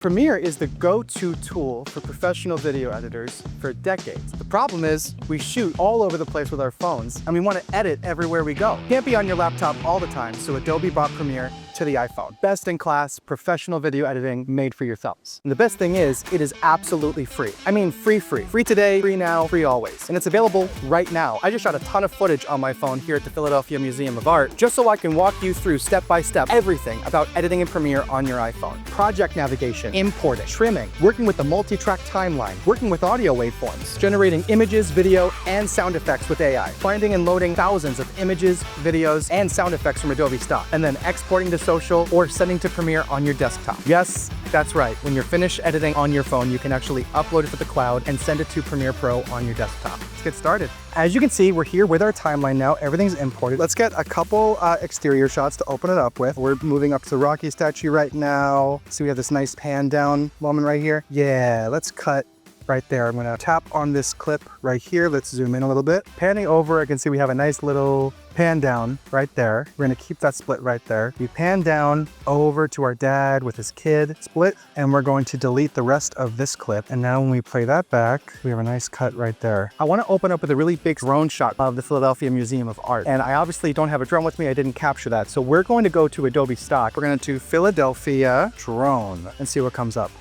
Premiere is the go-to tool for professional video editors for decades. The problem is we shoot all over the place with our phones and we want to edit everywhere we go. Can't be on your laptop all the time, so Adobe brought Premiere to the iPhone. Best in class professional video editing made for your thumbs. And the best thing is it is absolutely free. I mean free. Free today, free now, free always. And it's available right now. I just shot a ton of footage on my phone here at the Philadelphia Museum of Art just so I can walk you through step by step everything about editing in Premiere on your iPhone. Project navigation, importing, trimming, working with the multi-track timeline, working with audio waveforms, generating images, video, and sound effects with AI, finding and loading thousands of images, videos, and sound effects from Adobe stock, and then exporting to social or sending to Premiere on your desktop. Yes, that's right. When you're finished editing on your phone, you can actually upload it to the cloud and send it to Premiere Pro on your desktop. Let's get started. As you can see, we're here with our timeline now. Everything's imported. Let's get a couple exterior shots to open it up with. We're moving up to the Rocky statue right now. See, we have this nice pan down moment right here. Yeah, let's cut right there. I'm gonna tap on this clip right here. Let's zoom in a little bit. Panning over, I can see we have a nice little pan down right there. We're gonna keep that split right there. We pan down over to our dad with his kid split, and we're going to delete the rest of this clip. And now when we play that back, we have a nice cut right there. I wanna open up with a really big drone shot of the Philadelphia Museum of Art. And I obviously don't have a drone with me. I didn't capture that. So we're going to go to Adobe stock. We're gonna do Philadelphia drone and see what comes up.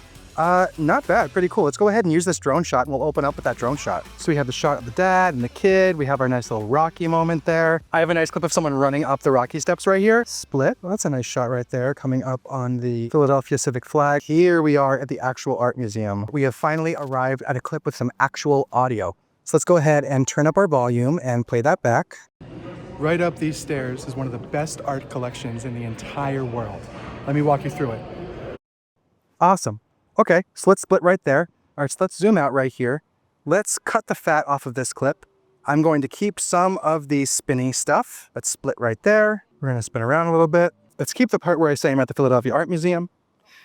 Not bad, pretty cool. Let's go ahead and use this drone shot and we'll open up with that drone shot. So we have the shot of the dad and the kid. We have our nice little Rocky moment there. I have a nice clip of someone running up the Rocky steps right here. Split. Well, that's a nice shot right there coming up on the Philadelphia civic flag. Here we are at the actual art museum. We have finally arrived at a clip with some actual audio. So let's go ahead and turn up our volume and play that back. Right up these stairs is one of the best art collections in the entire world. Let me walk you through it. Awesome. Okay, so let's split right there. All right, so let's zoom out right here. Let's cut the fat off of this clip. I'm going to keep some of the spinny stuff. Let's split right there. We're gonna spin around a little bit. Let's keep the part where I say I'm at the Philadelphia Art Museum.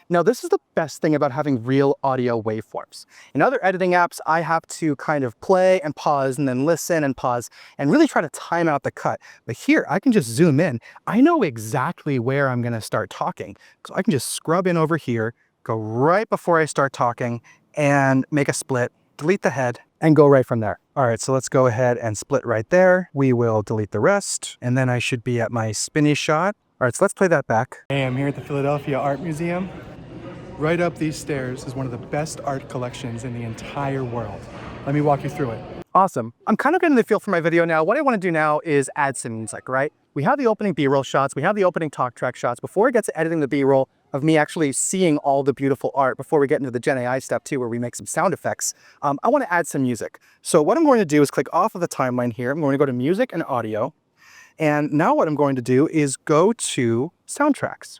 Now, this is the best thing about having real audio waveforms. In other editing apps, I have to kind of play and pause and then listen and pause and really try to time out the cut. But here, I can just zoom in. I know exactly where I'm gonna start talking. So I can just scrub in over here, go right before I start talking and make a split, delete the head, and go right from there. All right, so let's go ahead and split right there. We will delete the rest, and then I should be at my spinny shot. All right, so let's play that back. Hey, I'm here at the Philadelphia Art Museum. Right up these stairs is one of the best art collections in the entire world. Let me walk you through it. Awesome. I'm kind of getting the feel for my video now. What I want to do now is add some music, right? We have the opening B-roll shots. We have the opening talk track shots. Before we get to editing the B-roll, of me actually seeing all the beautiful art before we get into the Gen AI step too, where we make some sound effects, I want to add some music. So what I'm going to do is click off of the timeline here. I'm going to go to music and audio. And now what I'm going to do is go to soundtracks.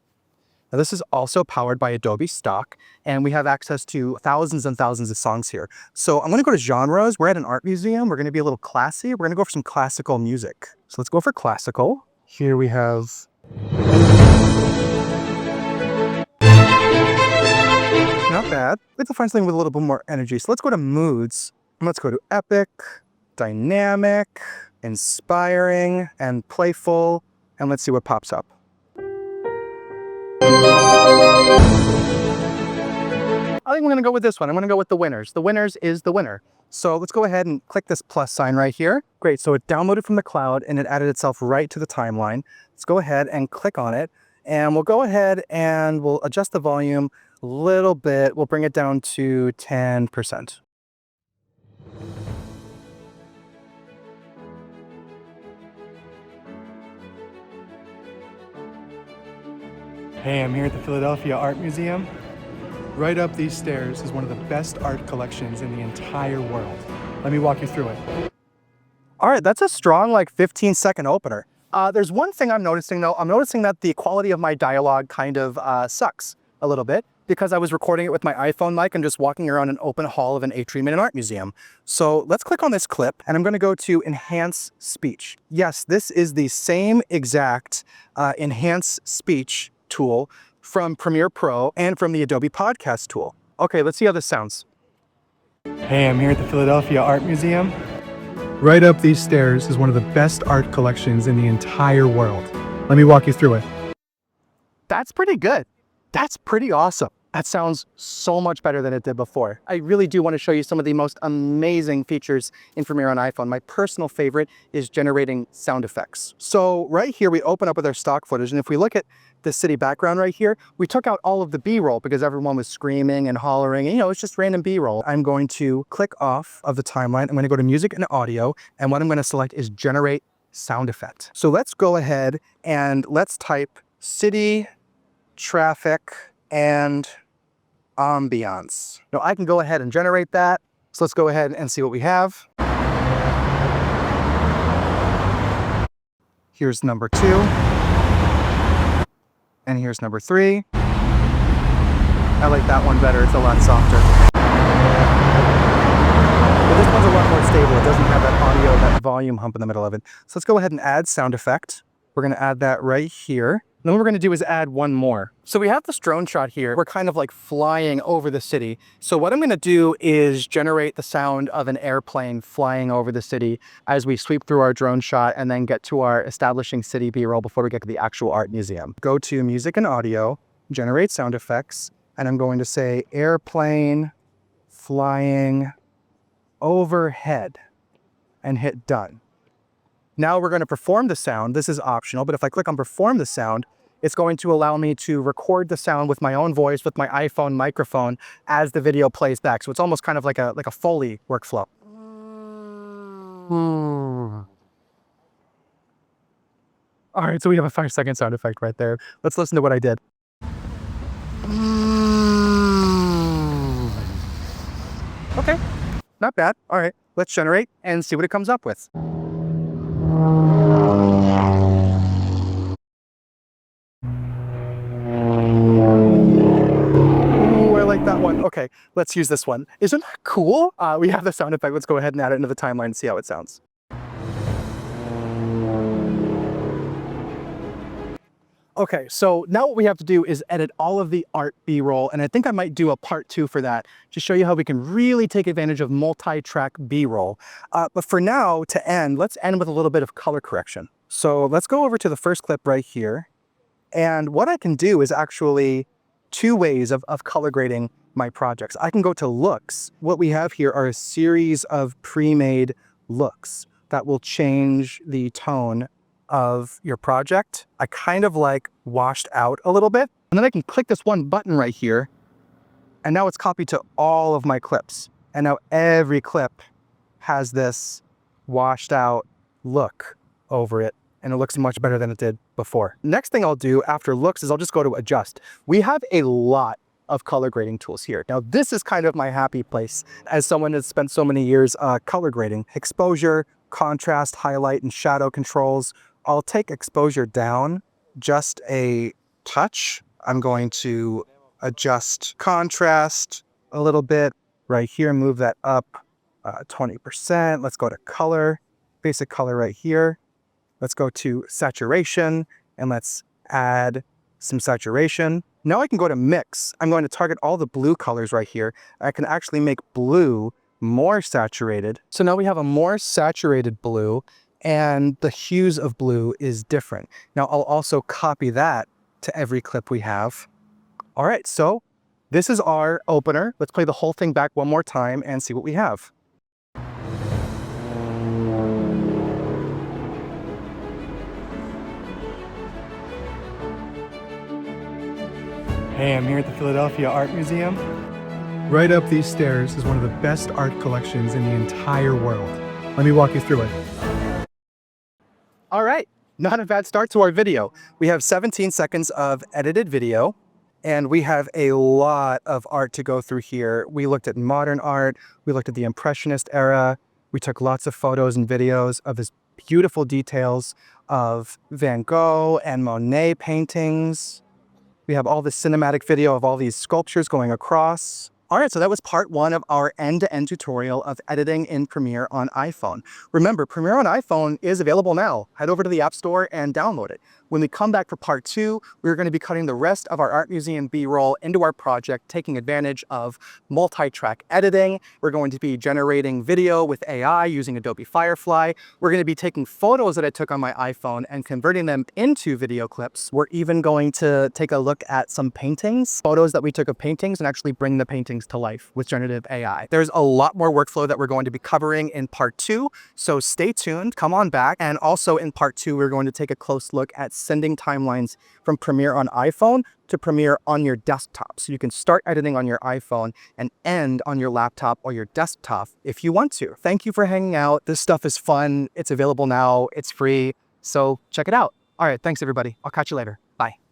Now this is also powered by Adobe stock, and we have access to thousands and thousands of songs here. So I'm going to go to genres. We're at an art museum. We're going to be a little classy. We're going to go for some classical music. So let's go for classical. Here we have... Not bad. Let's find something with a little bit more energy. So let's go to moods. And let's go to epic, dynamic, inspiring, and playful. And let's see what pops up. I think I'm going to go with this one. I'm going to go with the winners. The winners is the winner. So let's go ahead and click this plus sign right here. Great. So it downloaded from the cloud and it added itself right to the timeline. Let's go ahead and click on it. And we'll go ahead and we'll adjust the volume a little bit. We'll bring it down to 10%. Hey, I'm here at the Philadelphia Art Museum. Right up these stairs is one of the best art collections in the entire world. Let me walk you through it. All right, that's a strong like 15-second opener. There's one thing I'm noticing though. I'm noticing that the quality of my dialogue kind of sucks a little bit because I was recording it with my iPhone mic and just walking around an open hall of an atrium in an art museum. So let's click on this clip and I'm going to go to enhance speech. Yes, this is the same exact enhance speech tool from Premiere Pro and from the Adobe Podcast tool. Okay, let's see how this sounds. Hey, I'm here at the Philadelphia Art Museum. Right up these stairs is one of the best art collections in the entire world. Let me walk you through it. That's pretty good. That's pretty awesome. That sounds so much better than it did before. I really do want to show you some of the most amazing features in Premiere on iPhone. My personal favorite is generating sound effects. So right here, we open up with our stock footage, and if we look at the city background right here, we took out all of the B-roll because everyone was screaming and hollering, and it's just random B-roll. I'm going to click off of the timeline. I'm going to go to music and audio, and what I'm going to select is generate sound effect. So let's go ahead and let's type city, traffic, and ambiance. Now I can go ahead and generate that. So let's go ahead and see what we have. Here's number 2. And here's number 3. I like that one better. It's a lot softer. But this one's a lot more stable. It doesn't have that audio, that volume hump in the middle of it. So let's go ahead and add sound effect. We're going to add that right here. Then what we're going to do is add one more. So we have this drone shot here. We're kind of like flying over the city. So what I'm going to do is generate the sound of an airplane flying over the city as we sweep through our drone shot and then get to our establishing city B-roll before we get to the actual art museum. Go to music and audio, generate sound effects, and I'm going to say airplane flying overhead and hit done. Now we're going to perform the sound. This is optional, but if I click on perform the sound, it's going to allow me to record the sound with my own voice with my iPhone microphone as the video plays back. So it's almost kind of like a Foley workflow. All right, so we have a 5-second sound effect right there. Let's listen to what I did. Okay, not bad. All right, let's generate and see what it comes up with. That one. Okay, let's use this one. Isn't that cool? We have the sound effect. Let's go ahead and add it into the timeline and see how it sounds. Okay, so now what we have to do is edit all of the art B-roll, and I think I might do a part 2 for that to show you how we can really take advantage of multi-track B-roll. But for now, to end, let's end with a little bit of color correction. So let's go over to the first clip right here, and what I can do is actually 2 ways of color grading my projects. I can go to looks. What we have here are a series of pre-made looks that will change the tone of your project. I kind of like washed out a little bit. And then I can click this one button right here, and now it's copied to all of my clips. And now every clip has this washed out look over it, and it looks much better than it did before. Next thing I'll do after looks is I'll just go to adjust. We have a lot of color grading tools here. Now this is kind of my happy place as someone that's spent so many years color grading. Exposure, contrast, highlight, and shadow controls. I'll take exposure down just a touch. I'm going to adjust contrast a little bit right here, move that up 20%. Let's go to color, basic color right here. Let's go to saturation and let's add some saturation. Now I can go to mix. I'm going to target all the blue colors right here. I can actually make blue more saturated. So now we have a more saturated blue, and the hues of blue is different. Now I'll also copy that to every clip we have. All right, so this is our opener. Let's play the whole thing back one more time and see what we have. Hey, I'm here at the Philadelphia Art Museum. Right up these stairs is one of the best art collections in the entire world. Let me walk you through it. All right, not a bad start to our video. We have 17 seconds of edited video, and we have a lot of art to go through here. We looked at modern art, we looked at the Impressionist era, we took lots of photos and videos of this beautiful details of Van Gogh and Monet paintings. We have all this cinematic video of all these sculptures going across. All right, so that was part 1 of our end-to-end tutorial of editing in Premiere on iPhone. Remember, Premiere on iPhone is available now. Head over to the App Store and download it. When we come back for part 2, we're going to be cutting the rest of our art museum B-roll into our project, taking advantage of multi-track editing. We're going to be generating video with AI using Adobe Firefly. We're going to be taking photos that I took on my iPhone and converting them into video clips. We're even going to take a look at some paintings, photos that we took of paintings, and actually bring the paintings to life with generative AI. There's a lot more workflow that we're going to be covering in part 2, so stay tuned, come on back. And also in part 2, we're going to take a close look at sending timelines from Premiere on iPhone to Premiere on your desktop. So you can start editing on your iPhone and end on your laptop or your desktop if you want to. Thank you for hanging out. This stuff is fun. It's available now. It's free. So check it out. All right. Thanks, everybody. I'll catch you later. Bye.